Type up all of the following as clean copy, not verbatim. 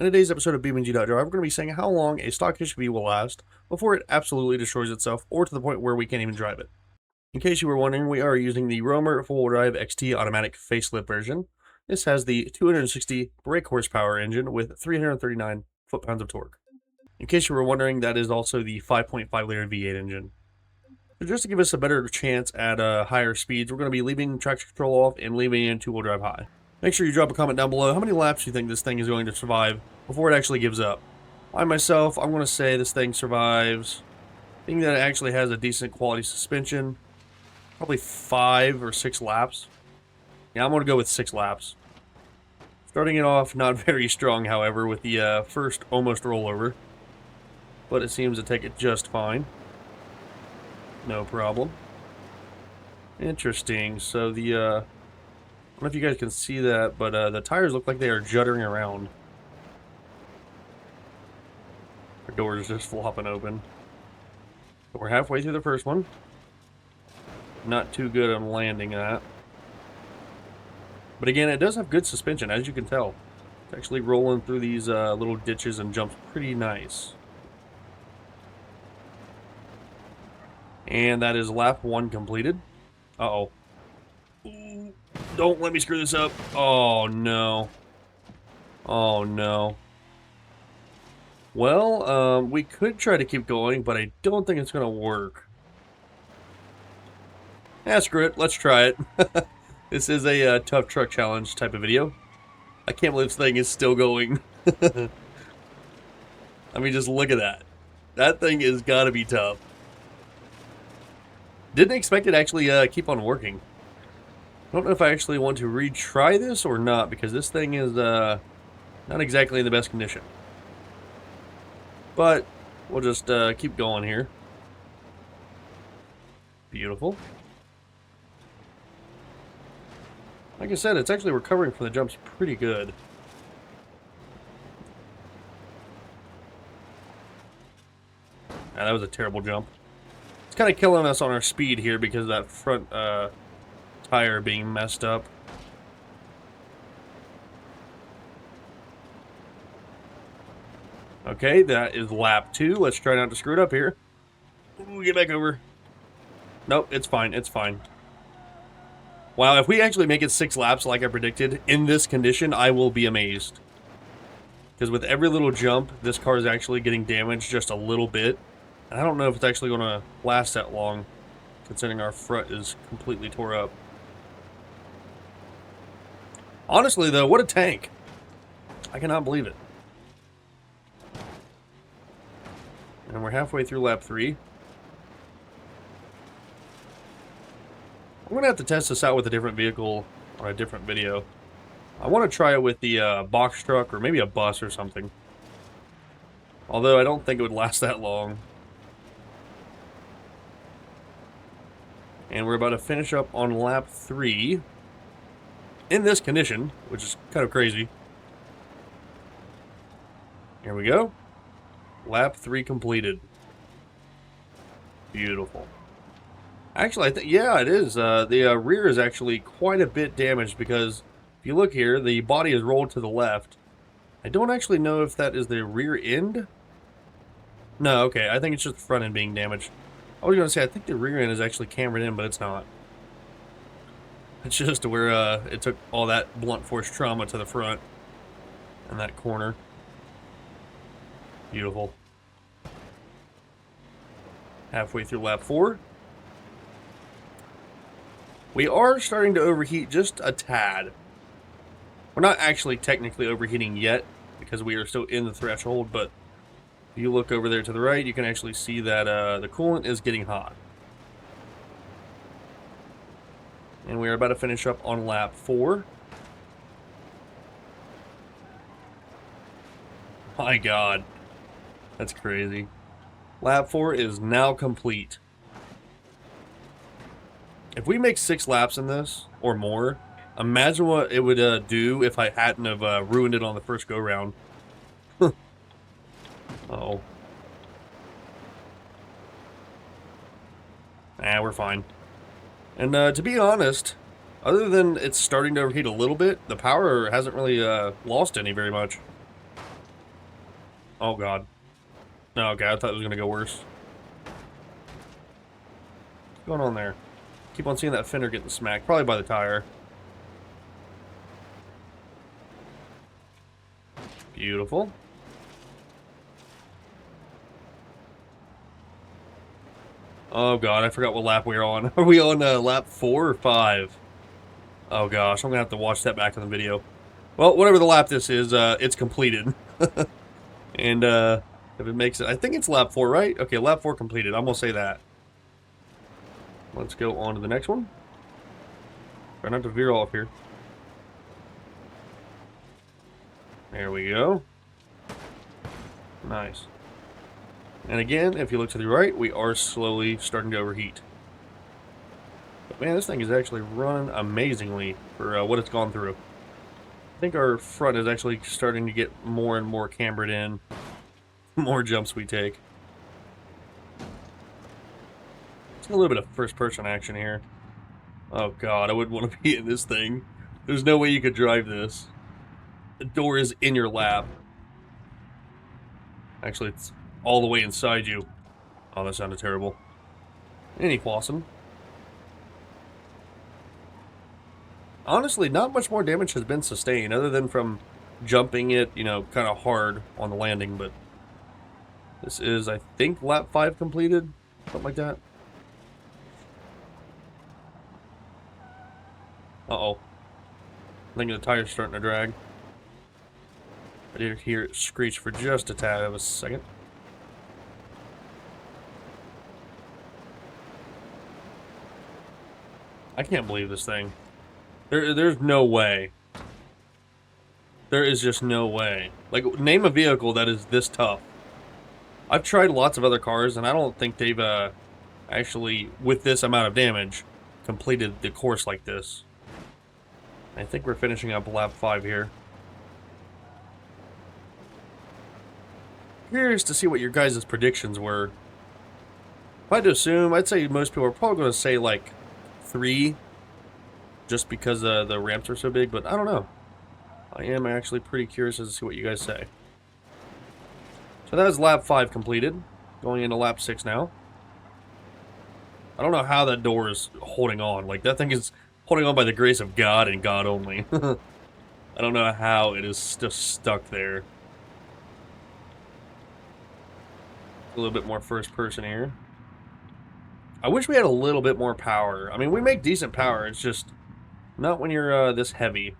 In today's episode of BeamNG.drive, we're going to be saying how long a stock HV will last before it absolutely destroys itself, or to the point where we can't even drive it. In case you were wondering, we are using the Roamer 4-wheel drive XT automatic facelift version. This has the 260 brake horsepower engine with 339 foot-pounds of torque. In case you were wondering, that is also the 5.5-liter V8 engine. So just to give us a better chance at higher speeds, we're going to be leaving traction control off and leaving it in 2-wheel-drive high. Make sure you drop a comment down below how many laps you think this thing is going to survive before it actually gives up. I myself, I'm going to say this thing survives, being that it actually has a decent quality suspension, probably 5 or 6 laps. Yeah, I'm going to go with 6 laps. Starting it off not very strong, however, with the first almost rollover. But it seems to take it just fine. No problem. Interesting. So the, I don't know if you guys can see that, but the tires look like they are juddering around. The door is just flopping open. But we're halfway through the first one. Not too good on landing that. But again, it does have good suspension, as you can tell. It's actually rolling through these little ditches and jumps pretty nice. And that is lap 1 completed. Uh-oh. Ooh, don't let me screw this up. Oh, no. Oh, no. Well, we could try to keep going, but I don't think it's going to work. Screw it. Let's try it. This is a tough truck challenge type of video. I can't believe this thing is still going. I mean, just look at that. That thing has got to be tough. Didn't expect it to actually keep on working. I don't know if I actually want to retry this or not, because this thing is not exactly in the best condition. But we'll just keep going here. Beautiful. Like I said, it's actually recovering from the jumps pretty good. Ah, that was a terrible jump. It's kind of killing us on our speed here because of that front tire being messed up. Okay, that is lap 2. Let's try not to screw it up here. Ooh, get back over. Nope, it's fine. It's fine. Wow, if we actually make it 6 laps like I predicted, in this condition, I will be amazed. Because with every little jump, this car is actually getting damaged just a little bit. And I don't know if it's actually going to last that long, considering our front is completely tore up. Honestly, though, what a tank. I cannot believe it. And we're halfway through lap 3. I'm going to have to test this out with a different vehicle on a different video. I want to try it with the box truck or maybe a bus or something. Although I don't think it would last that long. And we're about to finish up on lap 3 in this condition, which is kind of crazy. Here we go. Lap 3 completed. Beautiful. Actually, I think, yeah, it is. The rear is actually quite a bit damaged because if you look here, the body is rolled to the left. I don't actually know if that is the rear end. No, okay, I think it's just the front end being damaged. I was going to say, I think the rear end is actually cambered in, but it's not. It's just where it took all that blunt force trauma to the front and that corner. Beautiful. Halfway through lap 4. We are starting to overheat just a tad. We're not actually technically overheating yet because we are still in the threshold, but if you look over there to the right, you can actually see that the coolant is getting hot. And we are about to finish up on lap 4. My God. That's crazy. Lap 4 is now complete. If we make 6 laps in this, or more, imagine what it would do if I hadn't have ruined it on the first go-round. Uh-oh. Nah, we're fine. And to be honest, other than it's starting to overheat a little bit, the power hasn't really lost any very much. Oh, God. No, okay, I thought it was going to go worse. What's going on there? Keep on seeing that fender getting smacked. Probably by the tire. Beautiful. Oh, God, I forgot what lap we're on. Are we on lap 4 or 5? Oh, gosh, I'm going to have to watch that back in the video. Well, whatever the lap this is, it's completed. And, if it makes it... I think it's lap 4, right? Okay, lap 4 completed. I'm going to say that. Let's go on to the next one. Try not to veer off here. There we go. Nice. And again, if you look to the right, we are slowly starting to overheat. But man, this thing is actually running amazingly for what it's gone through. I think our front is actually starting to get more and more cambered in. More jumps we take. It's a little bit of first-person action here. Oh god, I wouldn't want to be in this thing. There's no way you could drive this. The door is in your lap. Actually, it's all the way inside you. Oh, that sounded terrible. Any flossing. Honestly, not much more damage has been sustained, other than from jumping it, you know, kind of hard on the landing, but this is, I think, lap 5 completed? Something like that. Uh-oh. I think the tire's starting to drag. I did hear it screech for just a tad of a second. I can't believe this thing. There's no way. There is just no way. Like, name a vehicle that is this tough. I've tried lots of other cars, and I don't think they've, actually, with this amount of damage, completed the course like this. I think we're finishing up lap 5 here. Curious to see what your guys' predictions were. If I had to assume, I'd say most people are probably going to say, like, 3, just because the ramps are so big, but I don't know. I am actually pretty curious as to see what you guys say. So that is lap 5 completed. Going into lap 6 now. I don't know how that door is holding on. Like, that thing is holding on by the grace of God and God only. I don't know how it is just stuck there. A little bit more first person here. I wish we had a little bit more power. I mean, we make decent power. It's just not when you're this heavy.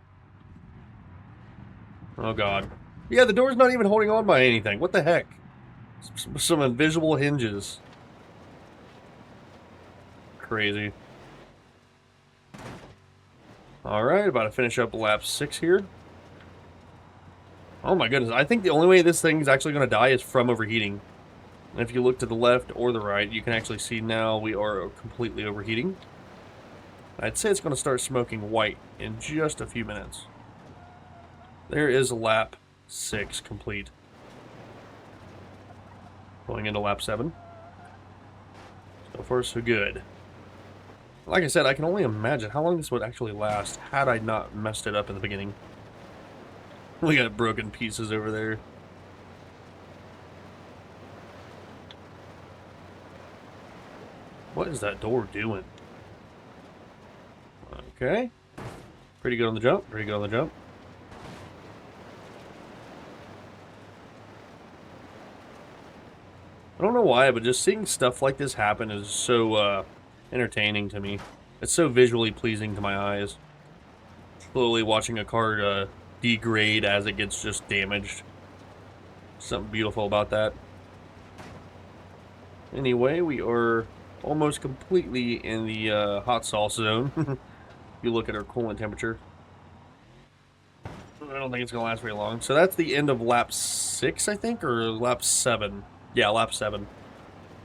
Oh, God. Yeah, the door's not even holding on by anything. What the heck? Some invisible hinges. Crazy. Alright, about to finish up lap 6 here. Oh my goodness, I think the only way this thing is actually going to die is from overheating. And if you look to the left or the right, you can actually see now we are completely overheating. I'd say it's going to start smoking white in just a few minutes. There is lap 6 complete. Going into lap 7. So far, so good. Like I said, I can only imagine how long this would actually last had I not messed it up in the beginning. We got broken pieces over there. What is that door doing? Okay. Pretty good on the jump. Pretty good on the jump. I don't know why, but just seeing stuff like this happen is so entertaining to me. It's so visually pleasing to my eyes. Slowly watching a car degrade as it gets just damaged. Something beautiful about that. Anyway, we are almost completely in the hot sauce zone. If you look at our coolant temperature. I don't think it's going to last very long. So that's the end of lap 6, I think, or lap 7. Yeah, lap 7.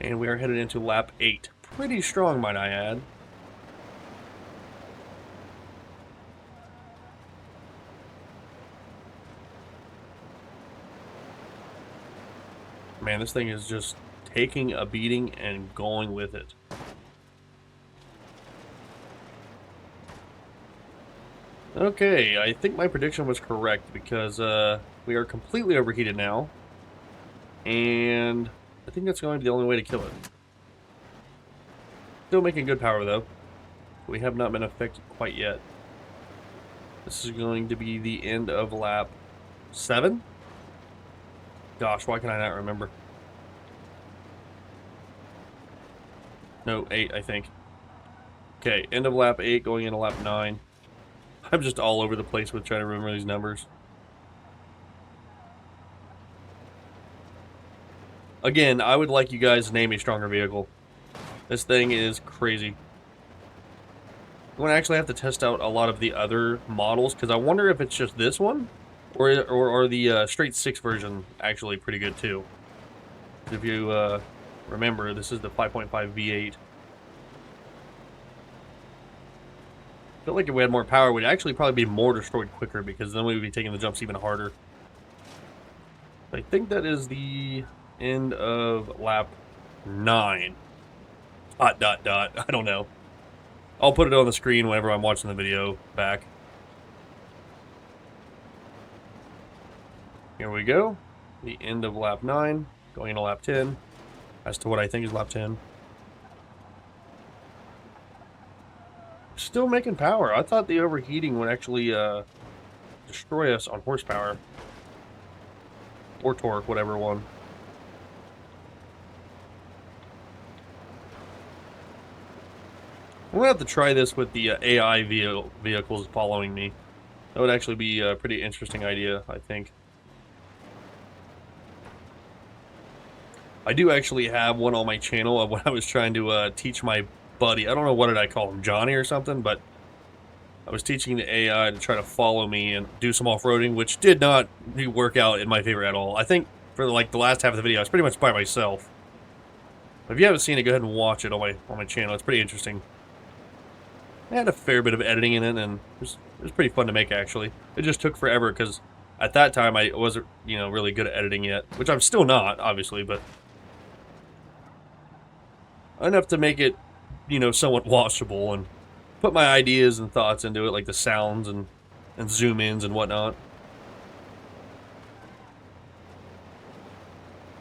And we are headed into lap 8. Pretty strong, might I add. Man, this thing is just taking a beating and going with it. Okay, I think my prediction was correct because we are completely overheated now. And I think that's going to be the only way to kill it. Still making good power, though. We have not been affected quite yet. This is going to be the end of lap 7? Gosh, why can I not remember? No, 8, I think. Okay, end of lap 8, going into lap 9. I'm just all over the place with trying to remember these numbers. Again, I would like you guys to name a stronger vehicle. This thing is crazy. I'm going to actually have to test out a lot of the other models, because I wonder if it's just this one, or are the straight 6 version actually pretty good too. If you remember, this is the 5.5 V8. I feel like if we had more power, we'd actually probably be more destroyed quicker, because then we would be taking the jumps even harder. I think that is the end of lap 9. ... I don't know. I'll put it on the screen whenever I'm watching the video back. Here we go. The end of lap 9, going into lap 10. As to what I think is lap 10. Still making power. I thought the overheating would actually destroy us on horsepower. Or torque, whatever one. I'm going to have to try this with the AI vehicles following me. That would actually be a pretty interesting idea, I think. I do actually have one on my channel of when I was trying to teach my buddy. I don't know, what did I call him? Johnny or something? But I was teaching the AI to try to follow me and do some off-roading, which did not work out in my favor at all. I think for like the last half of the video, I was pretty much by myself. But if you haven't seen it, go ahead and watch it on my channel. It's pretty interesting. I had a fair bit of editing in it, and it was pretty fun to make, actually. It just took forever, because at that time, I wasn't, really good at editing yet. Which I'm still not, obviously, but enough to make it, somewhat watchable, and put my ideas and thoughts into it, like the sounds and zoom-ins and whatnot.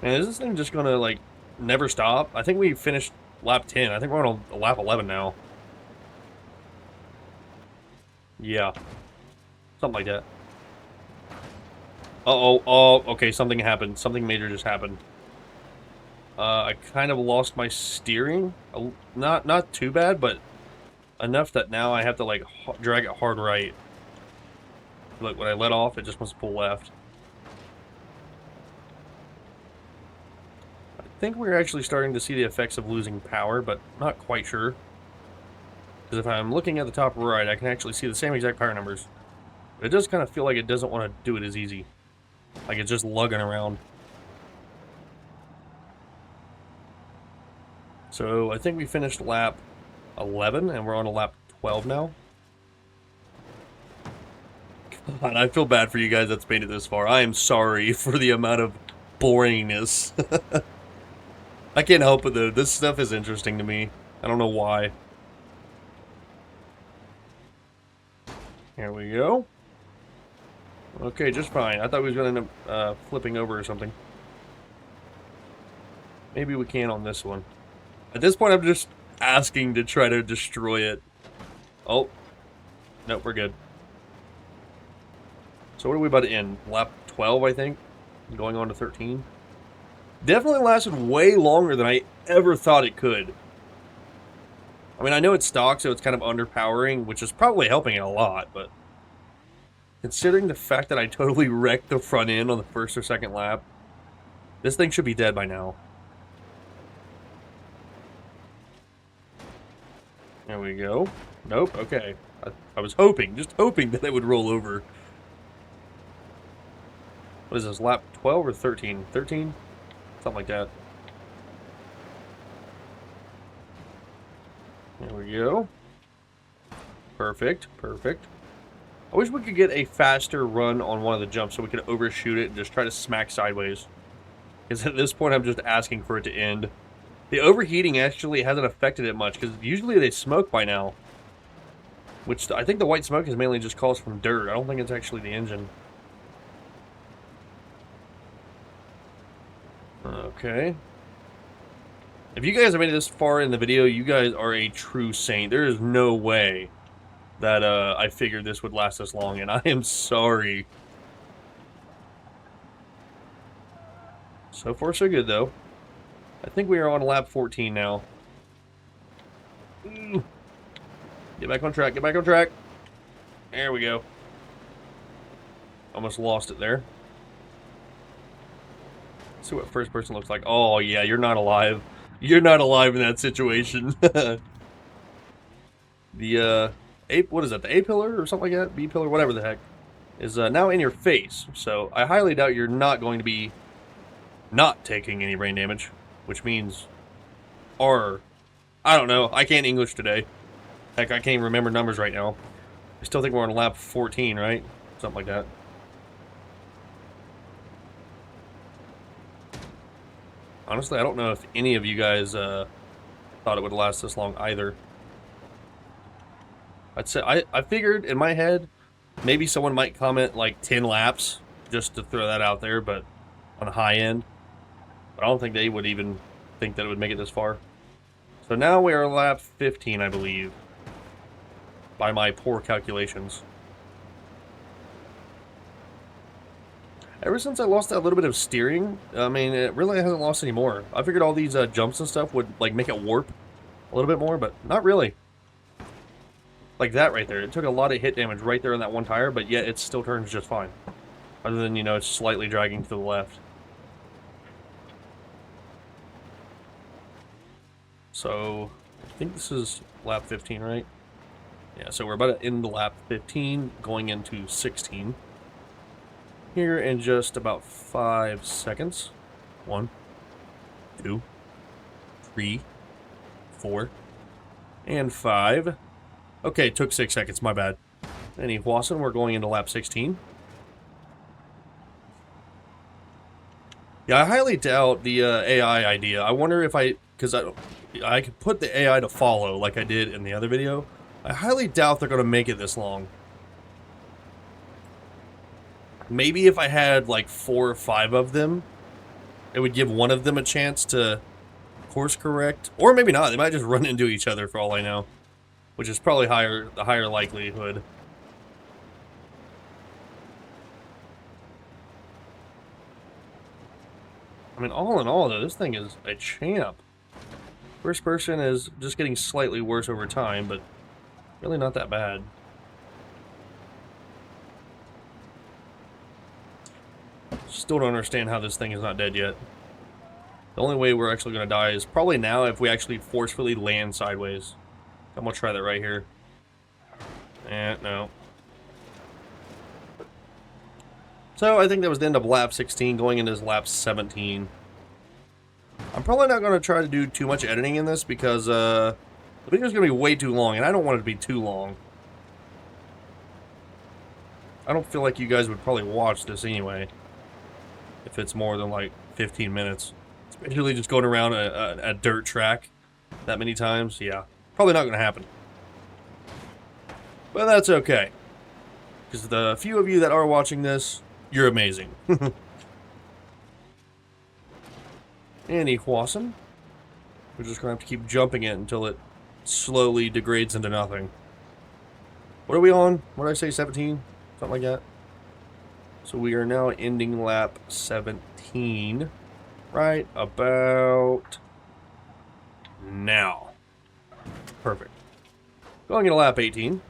Man, is this thing just gonna, like, never stop? I think we finished lap 10. I think we're on lap 11 now. Yeah. Something like that. Uh-oh. Oh, okay, something happened. Something major just happened. I kind of lost my steering. Not too bad, but enough that now I have to, like, drag it hard right. Look, when I let off, it just wants to pull left. I think we're actually starting to see the effects of losing power, but not quite sure. Because if I'm looking at the top right, I can actually see the same exact power numbers. But it does kind of feel like it doesn't want to do it as easy. Like it's just lugging around. So I think we finished lap 11, and we're on to lap 12 now. God, I feel bad for you guys that's made it this far. I am sorry for the amount of boringness. I can't help it though. This stuff is interesting to me. I don't know why. Here we go. Okay, just fine. I thought we was going to end up flipping over or something. Maybe we can on this one. At this point, I'm just asking to try to destroy it. Oh. Nope, we're good. So what are we about to end? Lap 12, I think? Going on to 13. Definitely lasted way longer than I ever thought it could. I mean, I know it's stock, so it's kind of underpowering, which is probably helping it a lot, but considering the fact that I totally wrecked the front end on the first or second lap, this thing should be dead by now. There we go. Nope, okay. I was hoping, just hoping that it would roll over. What is this, lap 12 or 13? 13? Something like that. There we go. Perfect, perfect. I wish we could get a faster run on one of the jumps so we could overshoot it and just try to smack sideways. Because at this point, I'm just asking for it to end. The overheating actually hasn't affected it much, because usually they smoke by now. Which, I think the white smoke is mainly just caused from dirt. I don't think it's actually the engine. Okay. If you guys have made it this far in the video, you guys are a true saint. There is no way that I figured this would last this long, and I am sorry. So far, so good, though. I think we are on lap 14 now. Get back on track, get back on track. There we go. Almost lost it there. Let's see what first person looks like. Oh, yeah, you're not alive. You're not alive in that situation. The, what is that? The A pillar or something like that? B pillar, whatever the heck, is now in your face. So I highly doubt you're not going to be not taking any brain damage, which means I don't know. I can't English today. Heck, I can't even remember numbers right now. I still think we're on lap 14, right? Something like that. Honestly, I don't know if any of you guys thought it would last this long either. I'd say I figured in my head maybe someone might comment like 10 laps just to throw that out there, but on the high end. But I don't think they would even think that it would make it this far. So now we are lap 15, I believe, by my poor calculations. Ever since I lost that little bit of steering, I mean, it really hasn't lost any more. I figured all these jumps and stuff would like make it warp a little bit more, but not really. Like that right there. It took a lot of hit damage right there on that one tire, but yet it still turns just fine. Other than, you know, it's slightly dragging to the left. So, I think this is lap 15, right? Yeah, so we're about to end lap 15, going into 16. Here in just about 5 seconds. 1, 2, 3, 4, and 5. Okay, took 6 seconds, my bad. Any Wasson, we're going into lap 16. Yeah, I highly doubt the AI idea. I wonder if because I could put the AI to follow like I did in the other video. I highly doubt they're going to make it this long. Maybe if I had like 4 or 5 of them, it would give one of them a chance to course correct. Or maybe not. They might just run into each other for all I know. Which is probably the higher likelihood. I mean, all in all, though, this thing is a champ. First person is just getting slightly worse over time, but really not that bad. Still don't understand how this thing is not dead yet. The only way we're actually going to die is probably now if we actually forcefully land sideways. I'm going to try that right here. No. So I think that was the end of lap 16, going into lap 17. I'm probably not going to try to do too much editing in this because the video's going to be way too long, and I don't want it to be too long. I don't feel like you guys would probably watch this anyway, if it's more than like 15 minutes. Especially just going around a dirt track that many times. Yeah, probably not going to happen. But that's okay. Because the few of you that are watching this, you're amazing. Any Wasson. We're just going to have to keep jumping it until it slowly degrades into nothing. What are we on? What did I say, 17? Something like that. So we are now ending lap 17. Right about now. Perfect. Going into lap 18.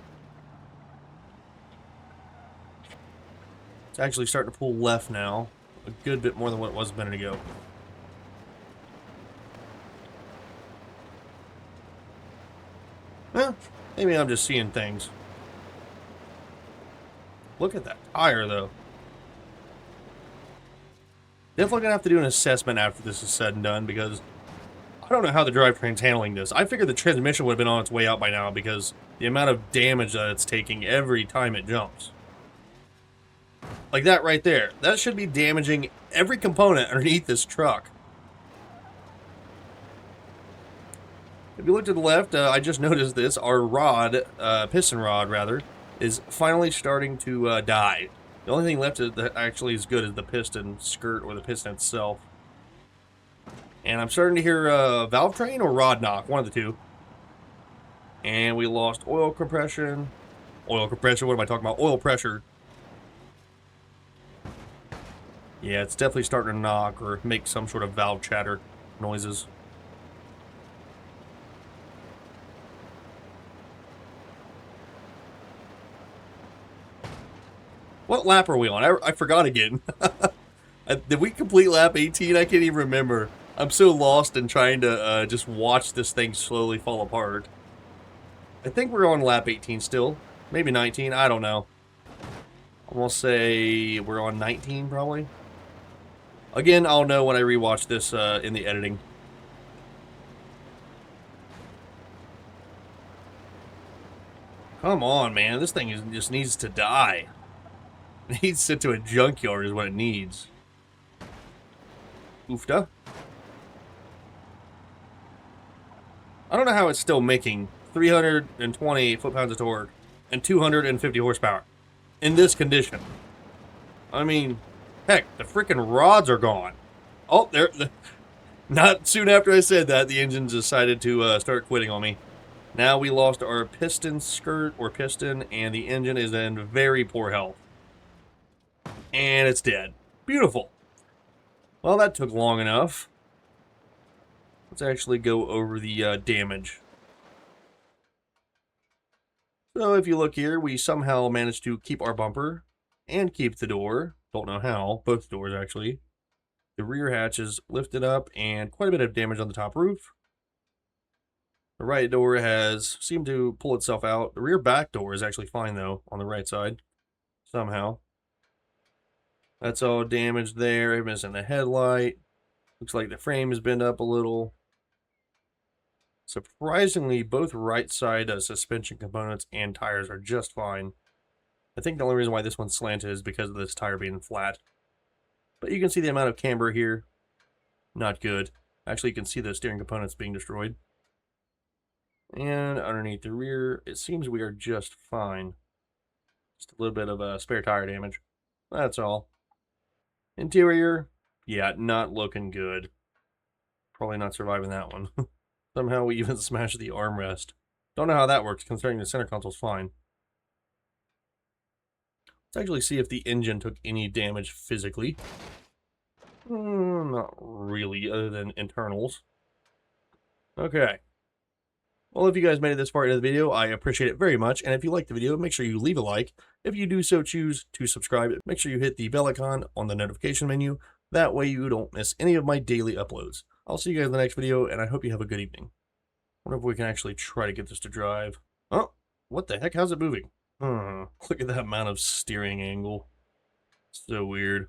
It's actually starting to pull left now. A good bit more than what it was a minute ago. Well, maybe I'm just seeing things. Look at that tire, though. Definitely gonna have to do an assessment after this is said and done, because I don't know how the drivetrain's handling this. I figured the transmission would have been on its way out by now because the amount of damage that it's taking every time it jumps. Like that right there. That should be damaging every component underneath this truck. If you look to the left, I just noticed this. Our rod, piston rod rather, is finally starting to die. The only thing left that actually is good is the piston skirt or the piston itself. And I'm starting to hear valve train or rod knock, one of the two. And we lost oil compression. Oil compression, what am I talking about? Oil pressure. Yeah, it's definitely starting to knock or make some sort of valve chatter noises. What lap are we on? I forgot again. Did we complete lap 18? I can't even remember. I'm so lost in trying to just watch this thing slowly fall apart. I think we're on lap 18 still. Maybe 19, I don't know. I'm gonna say we're on 19 probably. Again, I'll know when I rewatch this in the editing. Come on, man. This thing just needs to die. It needs to sit to a junkyard is what it needs. Oofda. I don't know how it's still making 320 foot-pounds of torque and 250 horsepower in this condition. I mean, heck, the freaking rods are gone. Oh, not soon after I said that, the engine decided to start quitting on me. Now we lost our piston skirt or piston, and the engine is in very poor health. And it's dead. Beautiful. Well, that took long enough. Let's actually go over the damage. So if you look here, we somehow managed to keep our bumper and keep the door. Don't know how. Both doors, actually. The rear hatch is lifted up and quite a bit of damage on the top roof. The right door has seemed to pull itself out. The rear back door is actually fine, though, on the right side. Somehow. That's all damaged there. Missing the headlight. Looks like the frame is bent up a little. Surprisingly, both right side suspension components and tires are just fine. I think the only reason why this one's slanted is because of this tire being flat. But you can see the amount of camber here. Not good. Actually, you can see the steering components being destroyed. And underneath the rear, it seems we are just fine. Just a little bit of spare tire damage. That's all. Interior, yeah, not looking good. Probably not surviving that one. Somehow we even smashed the armrest. Don't know how that works, considering the center console's fine. Let's actually see if the engine took any damage physically. Not really, other than internals. Okay. Well, if you guys made it this far into the video, I appreciate it very much. And if you liked the video, make sure you leave a like. If you do so choose to subscribe, make sure you hit the bell icon on the notification menu. That way you don't miss any of my daily uploads. I'll see you guys in the next video, and I hope you have a good evening. I wonder if we can actually try to get this to drive. Oh, what the heck? How's it moving? Look at that amount of steering angle. So weird.